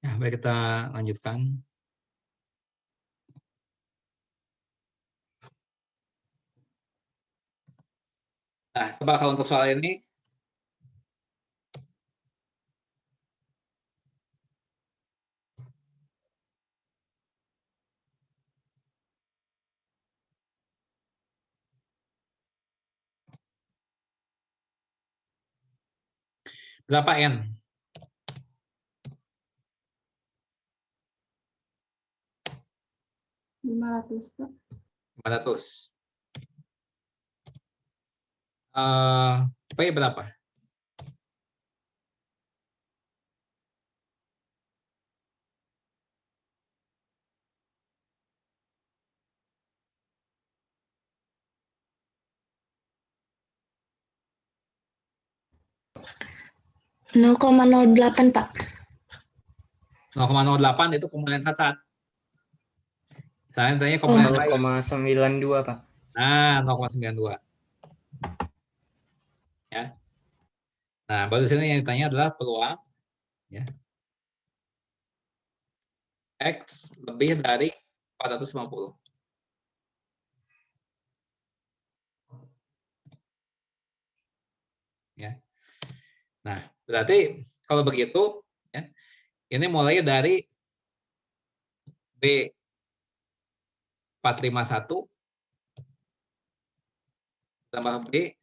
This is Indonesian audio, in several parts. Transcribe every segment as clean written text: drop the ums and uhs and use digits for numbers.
Ya, baik kita lanjutkan. Nah, coba kalau untuk soal ini, berapa N? 500, Pak. 500. P berapa? .08, Pak. 0,08 itu komponen cacat. Saya tanya komponen lain. 0,92, Pak. Nah, 0,92. Ya. Nah, baru di sini yang ditanya adalah peluang ya. X lebih dari 450. Ya. Nah, berarti kalau begitu ya, ini mulai dari B 451 tambah B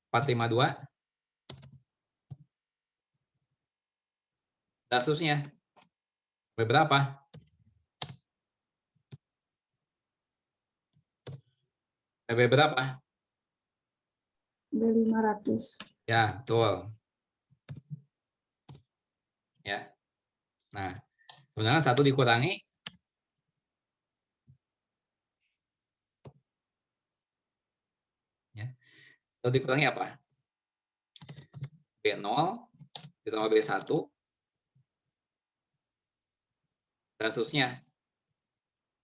452 dan seterusnya. B berapa? B berapa? B500. Ya, betul. Ya. Nah, sebenarnya 1 dikurangi ya. 1 dikurangi apa? B0 ditambah B1 dan seterusnya.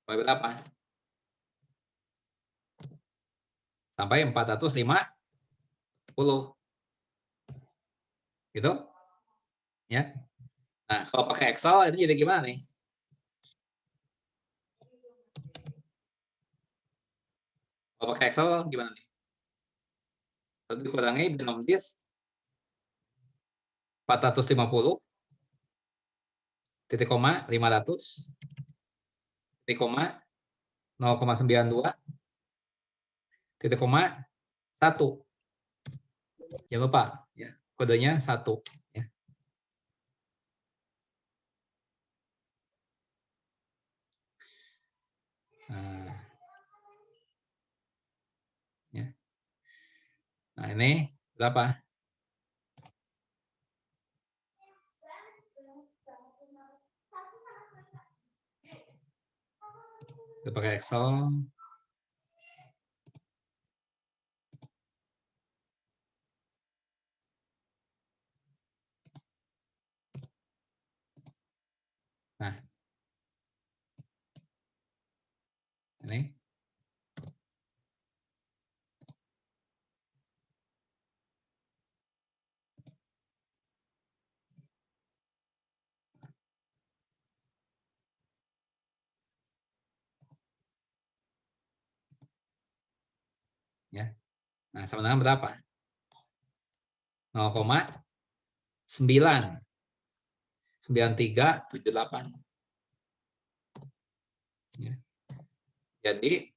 B berapa? Sampai 450. Gitu? Ya. Nah, kalau pakai Excel ini jadi gimana nih? Kalau pakai Excel gimana nih? 1 dikurangi binom dis 450 titik koma 500 titik koma 0,92 titik koma 1. Jangan lupa ya, kodenya 1 ya. Nah, ya. Nah, ini berapa? Kita pakai Excel. Nah, ini ya. Nah, sama dengan berapa? 0,99378. Ya. Jadi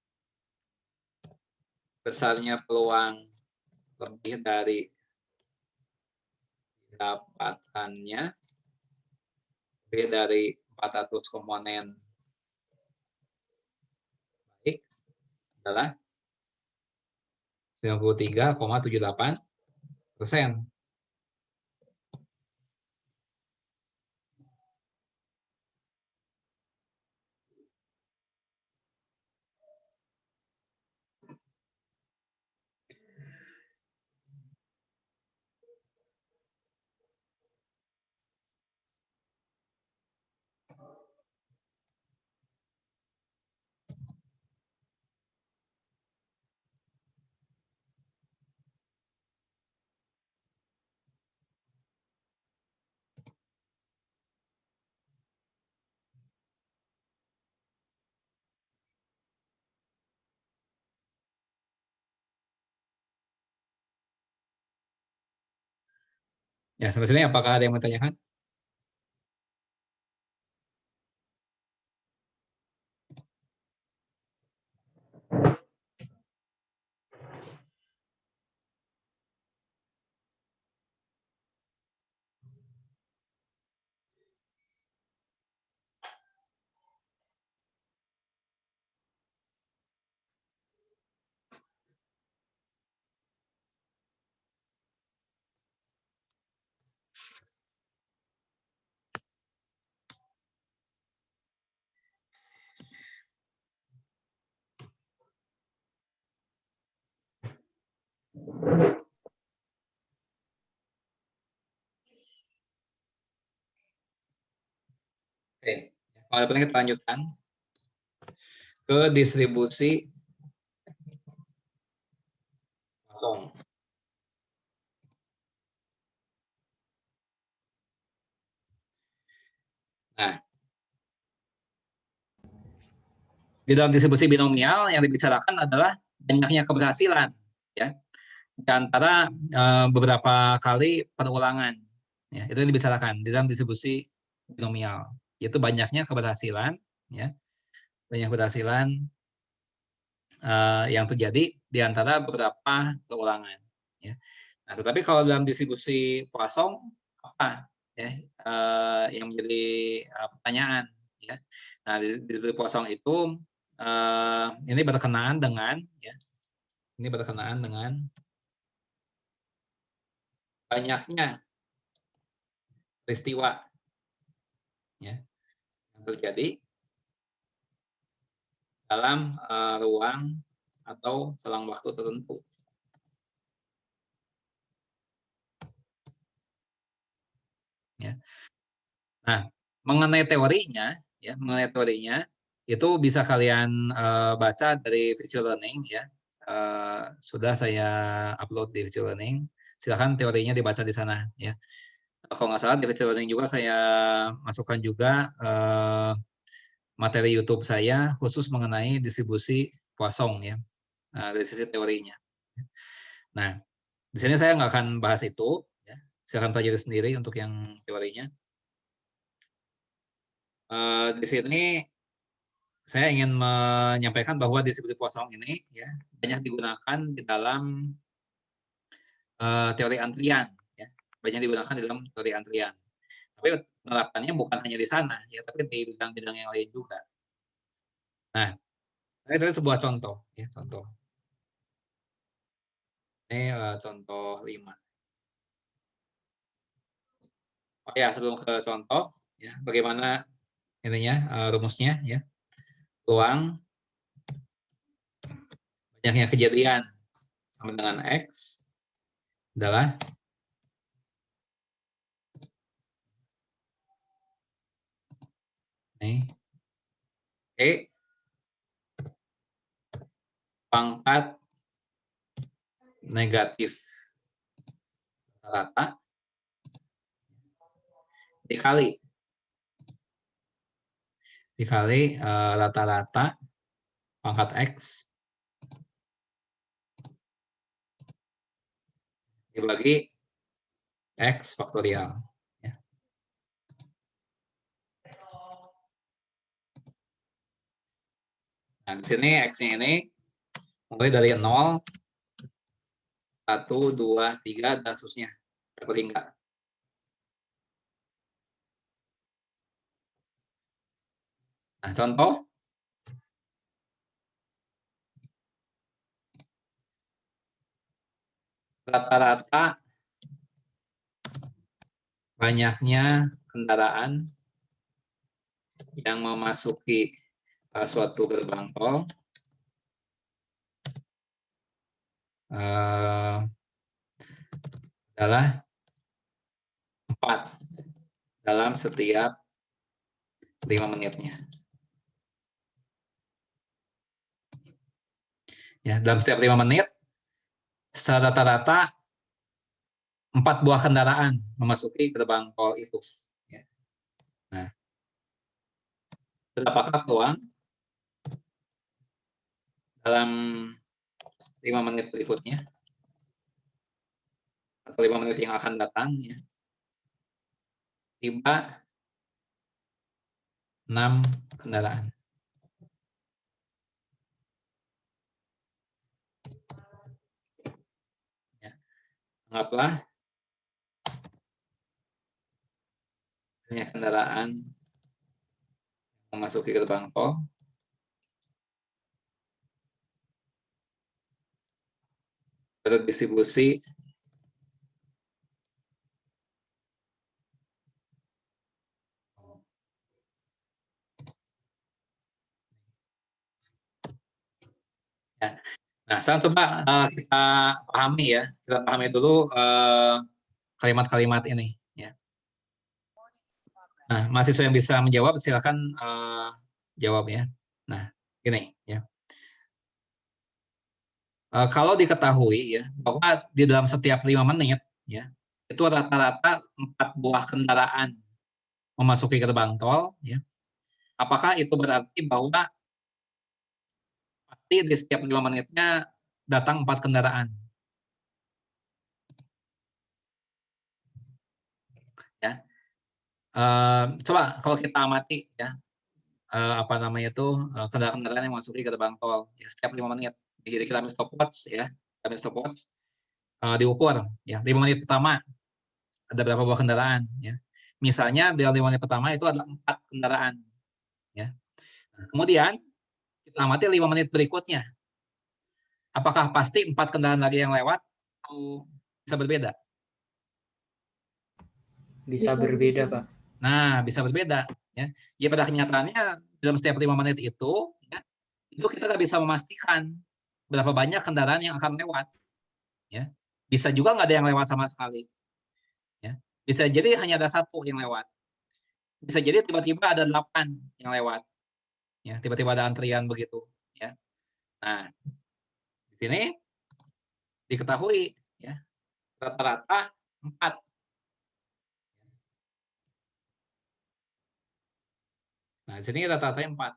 besarnya peluang lebih dari dapatannya lebih dari 400 komponen baik adalah 93,78%. Ya, sampai sini apakah ada yang mau tanyakan? Oke, kalau paling kita lanjutkan ke distribusi kosong. Nah, di dalam distribusi binomial yang dibicarakan adalah banyaknya keberhasilan, ya, di antara beberapa kali perulangan. Ya, itu yang dibicarakan di dalam distribusi binomial, yaitu banyaknya keberhasilan, ya, banyak keberhasilan yang terjadi di antara beberapa perulangan. Ya. Nah, tetapi kalau dalam distribusi Poisson apa ya yang menjadi pertanyaan? Ya. Nah, di distribusi Poisson itu ini berkenaan dengan ya, ini berkenaan dengan banyaknya peristiwa ya yang terjadi dalam ruang atau selang waktu tertentu. Ya. Nah, mengenai teorinya, ya, mengenai teorinya itu bisa kalian baca dari Virtual Learning, ya. Sudah saya upload di Virtual Learning. Silakan teorinya dibaca di sana, ya. Kalau nggak salah di Virtual Learning juga saya masukkan juga materi YouTube saya khusus mengenai distribusi Poisson, ya, dari sisi teorinya. Nah, di sini saya nggak akan bahas itu, ya. Silakan pelajari sendiri untuk yang teorinya. Di sini saya ingin menyampaikan bahwa distribusi Poisson ini ya banyak digunakan di dalam teori antrian, ya, banyak digunakan di dalam teori antrian. Tapi penerapannya bukan hanya di sana, ya, tapi di bidang-bidang yang lain juga. Nah, ini sebuah contoh, ya, contoh. Ini contoh 5. Oh ya, sebelum ke contoh, ya, bagaimana ininya rumusnya, ya, ruang banyaknya kejadian sama dengan X adalah nih, E pangkat negatif rata dikali rata-rata pangkat X dibagi X faktorial. Ya. Nah, di sini X-nya ini mulai dari 0, 1, 2, 3, dan seterusnya. Terhingga. Nah, contoh. Rata-rata banyaknya kendaraan yang memasuki suatu gerbang tol adalah 4 dalam setiap 5 menitnya. Ya, dalam setiap 5 menit, secara rata-rata 4 buah kendaraan memasuki gerbang tol itu. Ya. Nah, berapakah peluang dalam 5 menit berikutnya atau 5 menit yang akan datang, ya, tiba 6 kendaraan. Ya. Anggaplah banyak kendaraan memasuki gerbang tol berdistribusi ya. Nah, sekarang coba kita pahami ya, kita pahami dulu kalimat-kalimat ini. Ya. Nah, mahasiswa yang bisa menjawab silakan jawab ya. Nah, gini ya. Kalau diketahui ya bahwa di dalam setiap 5 menit ya itu rata-rata 4 buah kendaraan memasuki gerbang tol ya. Apakah itu berarti bahwa pasti di setiap 5 menitnya datang 4 kendaraan? Ya. Coba kalau kita amati ya apa namanya itu kendaraan-kendaraan yang masuk di gerbang tol ya, setiap 5 menit. Jadi kita ambil stopwatch ya, kita ambil stopwatch diukur ya 5 menit pertama ada berapa buah kendaraan ya. Misalnya di 5 menit pertama itu adalah 4 kendaraan ya. Kemudian kita amati 5 menit berikutnya. Apakah pasti 4 kendaraan lagi yang lewat atau bisa berbeda? Bisa berbeda, Pak. Nah, bisa berbeda ya. Jadi pada kenyataannya dalam setiap 5 menit itu ya, itu kita nggak bisa memastikan berapa banyak kendaraan yang akan lewat ya. Bisa juga nggak ada yang lewat sama sekali ya. Bisa jadi hanya ada 1 yang lewat. Bisa jadi tiba-tiba ada 8 yang lewat ya, tiba-tiba ada antrian begitu ya. Nah, di sini diketahui ya rata-rata 4. Nah, di sini rata-rata 4.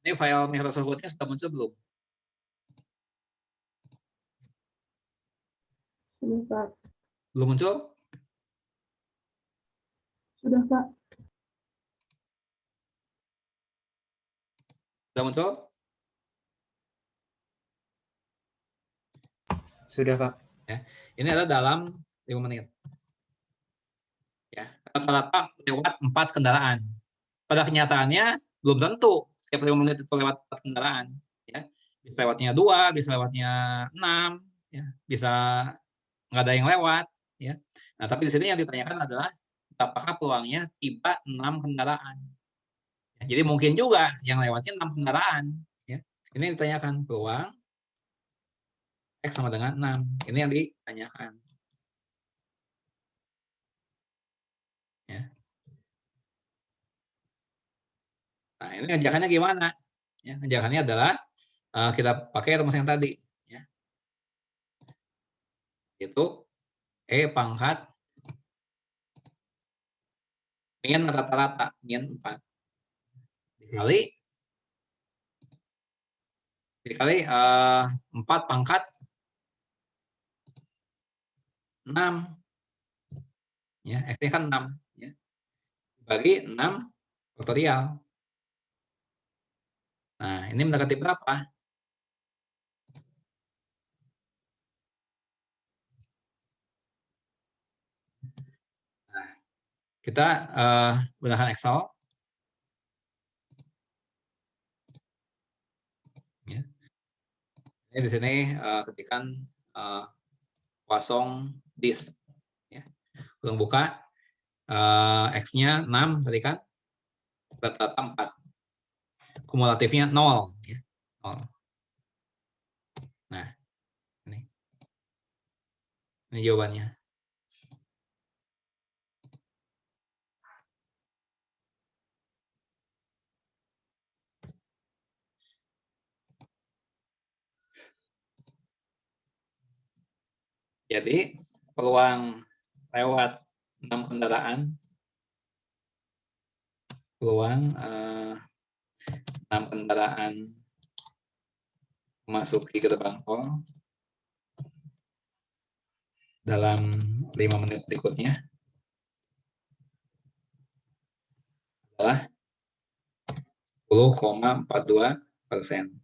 Ini file Microsoft Word-nya sudah muncul belum? Sudah, Pak. Belum muncul? Sudah, Pak. Sudah muncul? Sudah, Pak. Ya. Ini adalah dalam 5 menit. Ya, rata-rata lewat 4 kendaraan. Pada kenyataannya belum tentu setiap 5 menit itu lewat 4 kendaraan. Ya. Bisa lewatnya 2, bisa lewatnya 6, ya. Bisa nggak ada yang lewat. Ya. Nah, tapi di sini yang ditanyakan adalah apakah peluangnya tiba 6 kendaraan. Ya, jadi mungkin juga yang lewatnya 6 kendaraan. Ya. Ini yang ditanyakan peluang X sama dengan 6. Ini yang ditanyakan. Ya. Nah, ini ngerjakannya gimana? Ya, ngerjakannya adalah kita pakai rumus yang tadi. Ya. Itu E pangkat min rata-rata, min 4. Dikali 4 pangkat 6. Ya, X-nya kan 6. Ya. Bagi 6 faktorial. Nah, ini mendekati berapa? Nah, kita gunakan Excel. Ya. Ini di sini ketikan kosong disk. Ya. Belum buka. X-nya 6 tadi kan. Rata-rata 4. Kumulatifnya 0. Ya. 0. Nah, ini jawabannya. Jadi peluang lewat 6 kendaraan, peluang 6 kendaraan memasuki gerbang tol dalam 5 menit berikutnya adalah 10,42%.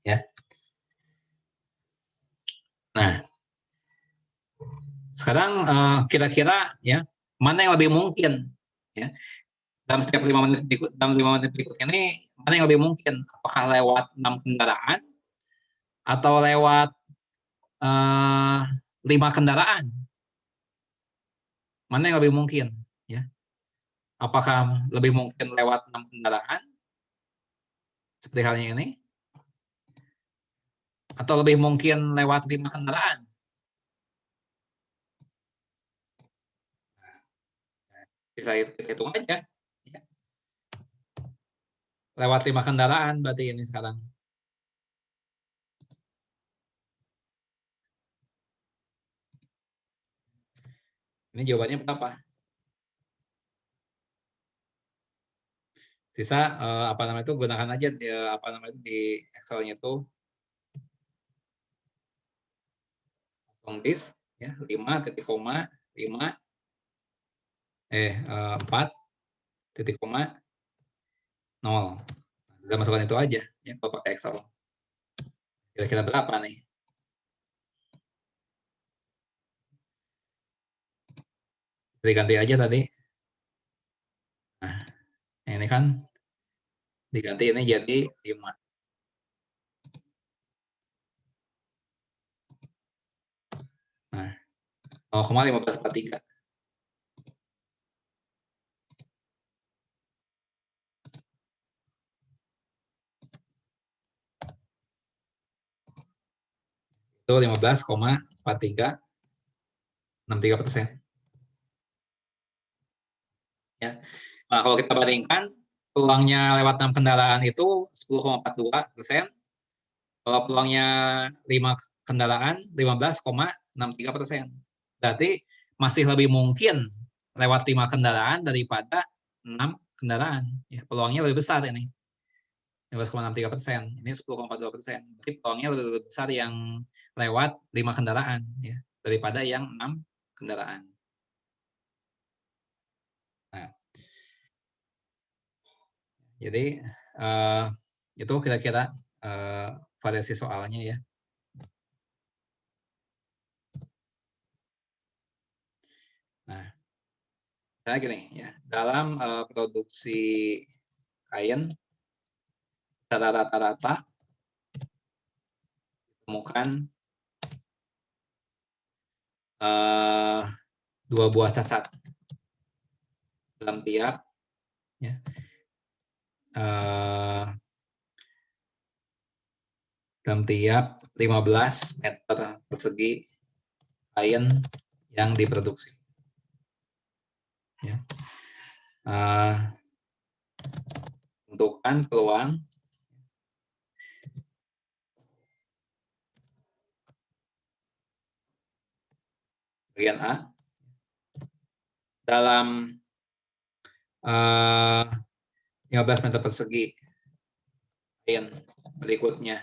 Ya. Nah, sekarang kira-kira ya mana yang lebih mungkin ya dalam setiap 5 menit berikut ini, mana yang lebih mungkin, apakah lewat 6 kendaraan atau lewat 5 kendaraan? Mana yang lebih mungkin ya? Apakah lebih mungkin lewat 6 kendaraan seperti halnya ini, atau lebih mungkin lewat 5 kendaraan? Bisa hitung aja. Ya. Lewat 5 kendaraan berarti ini sekarang. Ini jawabannya berapa? Sisa apa namanya itu gunakan aja apa namanya di Excel-nya itu disk ya 5 titik koma 5 4 titik koma 0. Bisa masukkan itu aja ya kalau pakai Excel. Kira-kira berapa nih? Diganti aja tadi. Nah, ini kan diganti ini jadi 5. Nah, 0,1543. Itu 15,4363%. Ya. Nah, kalau kita bandingkan peluangnya lewat 6 kendaraan itu 10,42%. Kalau peluangnya 5 kendaraan 15,63%. Berarti masih lebih mungkin lewat 5 kendaraan daripada 6 kendaraan. Ya, peluangnya lebih besar ini. 15,63%. Ini 10,42%. Berarti peluangnya lebih besar yang lewat 5 kendaraan ya daripada yang 6 kendaraan. Nah, jadi itu kira-kira variasi soalnya ya. Nah, saya gini ya, dalam produksi kain secara rata-rata ditemukan 2 buah cacat dalam tiap ya, dalam tiap 15 meter persegi kain yang diproduksi. Ya. Tentukan peluang bagian A dalam 15 meter persegi kain berikutnya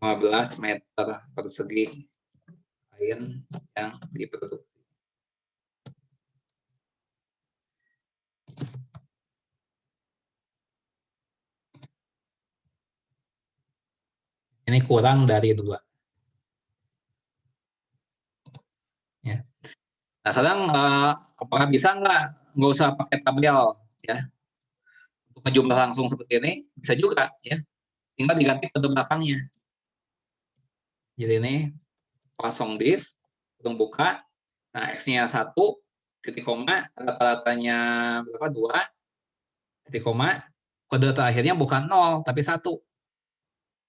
15 meter persegi kain yang diproduksi. Ini kurang dari 2. Ya. Nah, sekarang apakah bisa nggak usah pakai tabel ya untuk menjumlah langsung seperti ini? Bisa juga ya. Tinggal diganti kode belakangnya. Jadi ini kosong disk, hitung buka. Nah, X-nya 1, titik koma, rata-ratanya berapa? 2, titik koma. Kode terakhirnya bukan 0, tapi 1.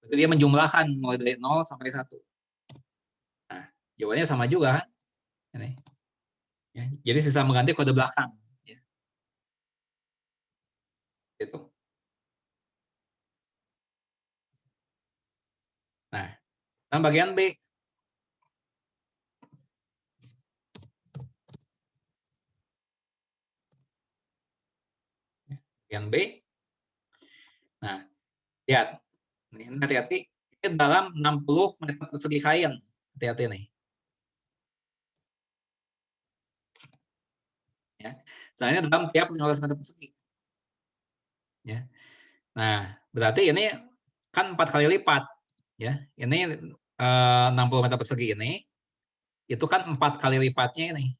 Jadi dia menjumlahkan mulai dari 0 sampai 1. Nah, jawabannya sama juga kan? Ini. Ya, jadi sisa mengganti kode belakang. Ya. Gitu. Nah, sekarang bagian B. Bagian B. Nah, lihat. Ini hati-hati. Ini dalam 60 meter persegi kain. Hati-hati nih. Ya. Misalnya dalam tiap 15 meter persegi. Ya. Nah, berarti ini kan 4 kali lipat. Ya, ini 60 meter persegi ini, itu kan 4 kali lipatnya ini.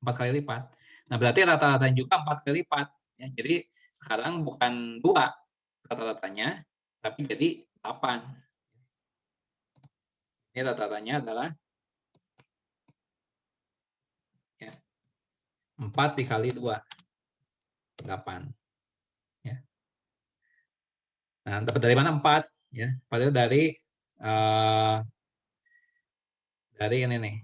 4 kali lipat. Nah, berarti rata-ratanya juga 4 kali lipat. Ya, jadi sekarang bukan 2 rata-ratanya, tapi jadi 8. Ini rata-ratanya adalah ya, 4 dikali 2, 8. Ya. Nah, dapat dari mana 4? Ya, padahal dari ini nih.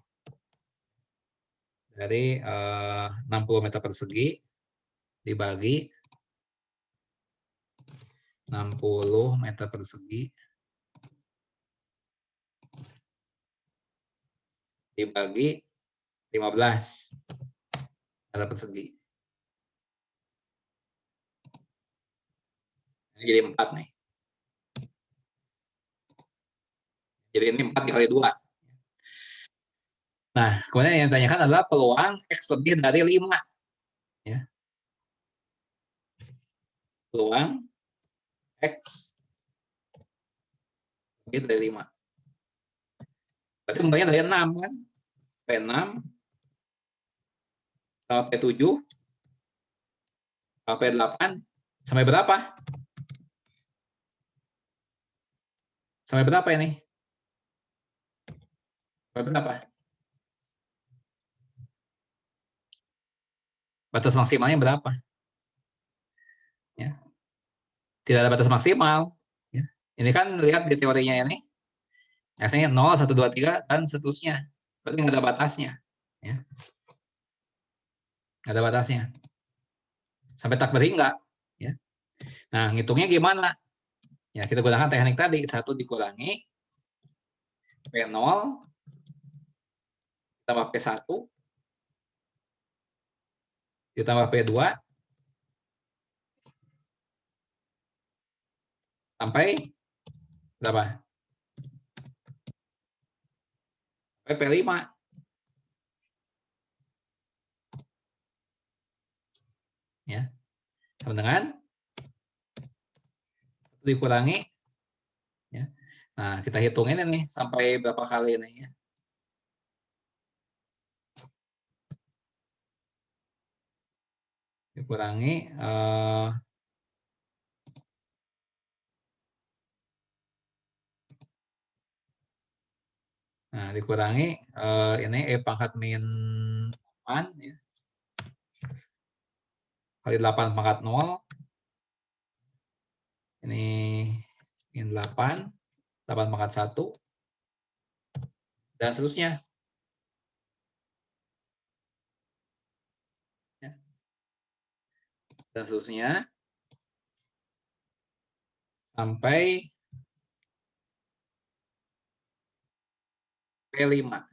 Dari 60 meter persegi dibagi 60 meter persegi dibagi 15 meter persegi. Ini jadi 4 nih. Jadi ini 4 dikali 2. Nah, kemudian yang ditanyakan adalah peluang X lebih dari 5. Ya. Peluang X lebih dari 5. Berarti mulainya dari 6 kan? P6 sampai P7 sampai P8 sampai berapa? Sampai berapa ini? Sampai berapa? Batas maksimalnya berapa? Ya. Tidak ada batas maksimal. Ya. Ini kan lihat di teorinya ini. X-nya 0, 1, 2, 3, dan seterusnya. Berarti nggak ada batasnya. Ya. Nggak ada batasnya. Sampai tak beri enggak. Ya. Nah, ngitungnya gimana? Ya, kita gunakan teknik tadi. 1 dikurangi P0 ditambah P1 ditambah P2 sampai berapa? Sampai P5. Ya. Sama dengan dikurangi. Ya. Nah, kita hitungin ini sampai berapa kali ini ya. Dikurangi nah, dikurangi ini E pangkat min 8 ya. Kali 8 pangkat 0. Ini min 8, 8 pangkat 1 dan seterusnya. Ya. Dan seterusnya sampai P5.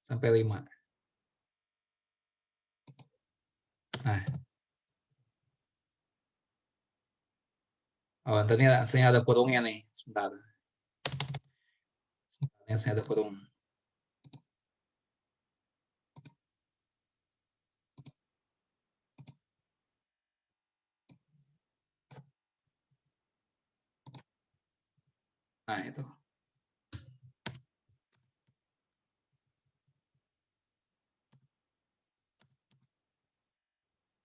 Sampai 5. Nah, oh, tadi aslinya ada kurungnya nih. Sebentar. Aslinya ada kurung. Nah, itu.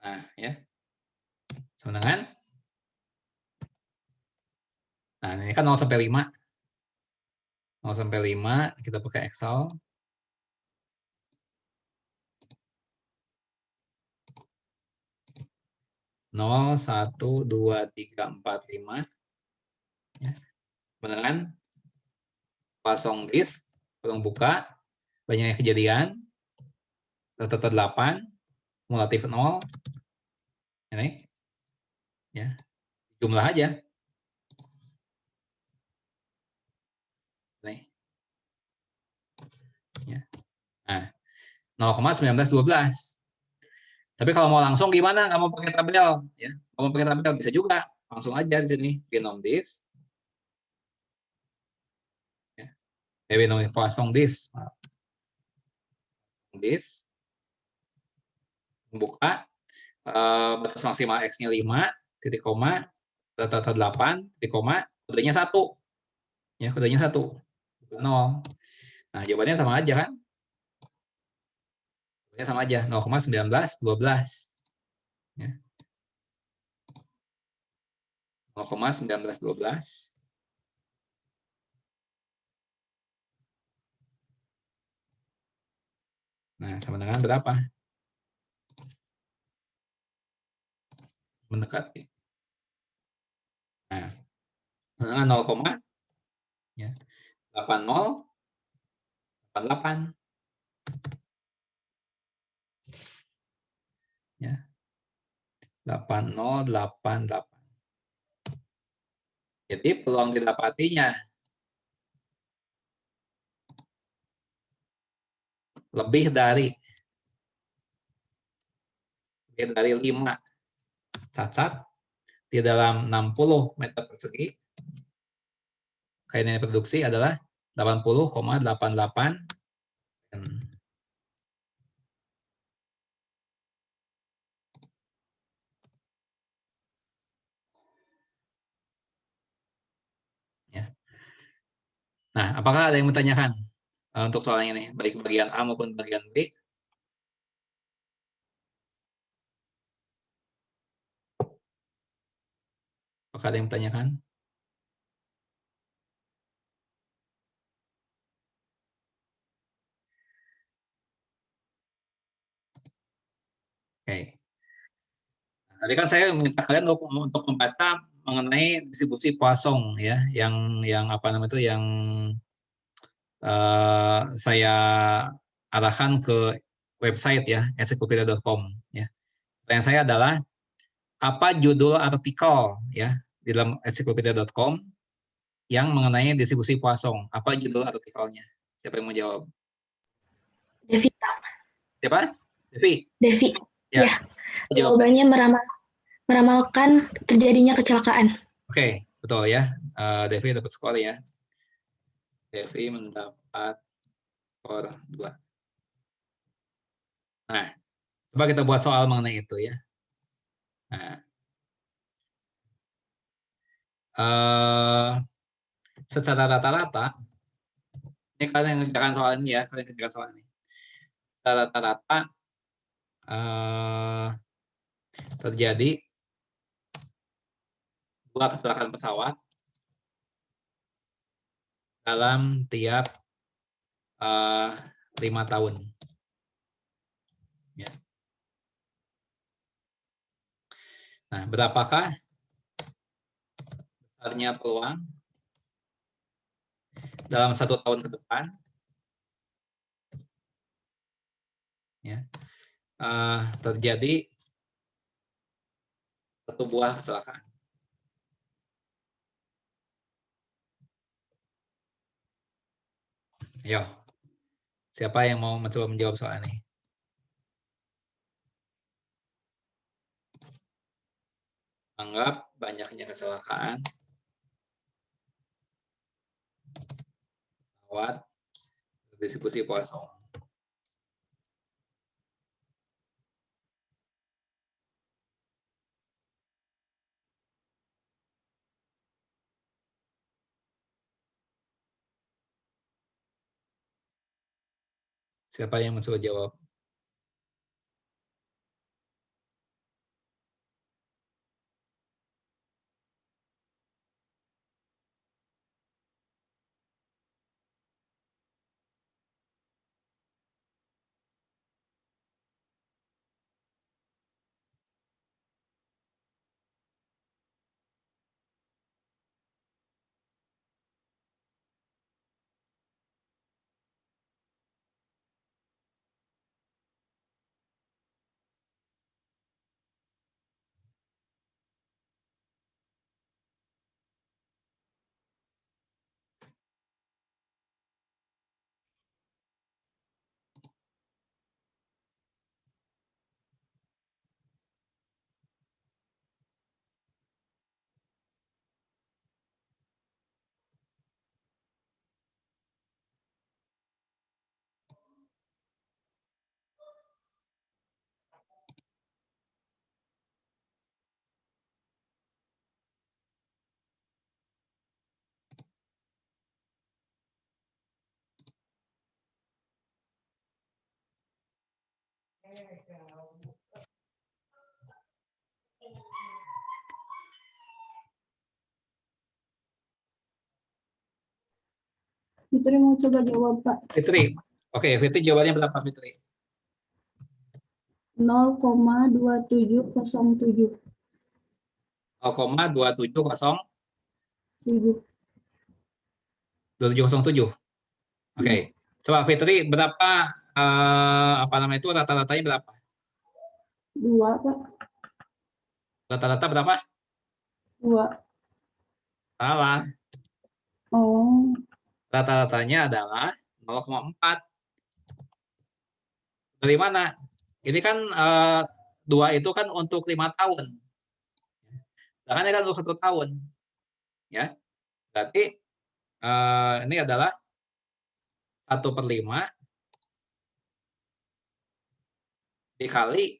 Nah, ya. Sama dengan. Nah, ini kan 0 sampai 5. 0 sampai 5, kita pakai Excel. 0, 1, 2, 3, 4, 5. Ya. Dengan kosong disk, kurung buka, banyaknya kejadian, rata-rata 8, kumulatif 0. Ini. Ya. Jumlah aja. Nih. Ya. Nah, 0,1912. Tapi kalau mau langsung gimana? Nggak mau pakai tabel, ya? Nggak mau pakai tabel bisa juga. Langsung aja di sini binom disk. Ya. Binom kosong disk. Disk. Buka. Batas maksimal X-nya 5, titik koma, rata-rata 8, titik koma, kodenya 1. Ya, kodenya 1. 0. Nah, jawabannya sama aja kan? Jawabannya sama aja, 0,1912. Ya. 0,1912. Nah, sama dengan berapa? Mendekati. Nah, dengan 0, ya, 80, 88. Ya. 8088. Jadi peluang didapatinya lebih dari 5 cacat di dalam 60 meter persegi. Kainan produksi adalah 80,88. Ya. Nah, apakah ada yang bertanyakan untuk soal ini, baik bagian A maupun bagian B? Apakah ada yang bertanyakan? Oke. Tadi kan saya minta kalian untuk membaca mengenai distribusi Poisson, ya, yang apa namanya itu, yang saya arahkan ke website, ya, encyclopedia.com, ya. Pertanyaan saya adalah apa judul artikel, ya, di dalam encyclopedia.com yang mengenai distribusi Poisson? Apa judul artikelnya? Siapa yang mau jawab? Devi, Pak. Siapa? Devi. Devi. Ya. Ya. Jawabannya meramalkan terjadinya kecelakaan. Oke, betul ya. Devi dapat skor ya. Devi mendapat skor 2. Nah, coba kita buat soal mengenai itu ya. Nah, secara rata-rata, ini kalian yang kerjakan soal ini ya, kalian kerjakan soal ini. Secara rata-rata terjadi 2 kecelakaan pesawat dalam tiap 5 tahun. Ya. Nah, berapakah besarnya peluang dalam 1 tahun ke depan, ya, terjadi 1 buah kecelakaan? Ayo, siapa yang mau mencoba menjawab soal ini? Anggap banyaknya kecelakaan pesawat distribusi Poisson. Siapa yang mencoba jawab? Fitri mau coba jawab, Pak. Fitri. Oke, Fitri jawabannya berapa, Fitri? 0,2707. 0,2707. 7. 2707. Oke. Coba Fitri berapa apa namanya itu rata-ratanya berapa? 2, Pak. Rata-rata berapa? 2. Salah. Oh, Rata-ratanya adalah 0,4. Dari mana? Ini kan 2 itu kan untuk 5 tahun. Sedangkan ini kan untuk 1 tahun. Ya. Berarti ini adalah 1/5 dikali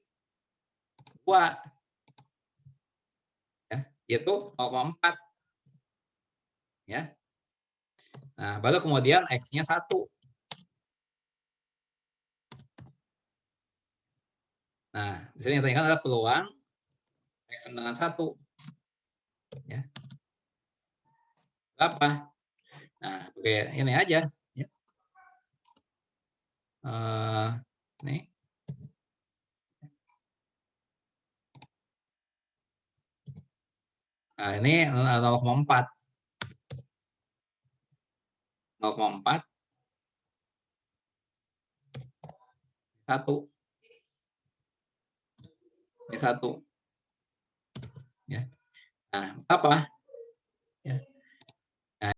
2. Ya, itu 0,4. Ya. Nah, baru kemudian X-nya 1. Nah, di sini yang ditanyakan adalah peluang X dengan 1. Ya. Berapa? Nah, oke, ini aja. Ya. Nih. Nah, ini 0,4. 0,4 1. Ini 1. Ya. Nah, apa?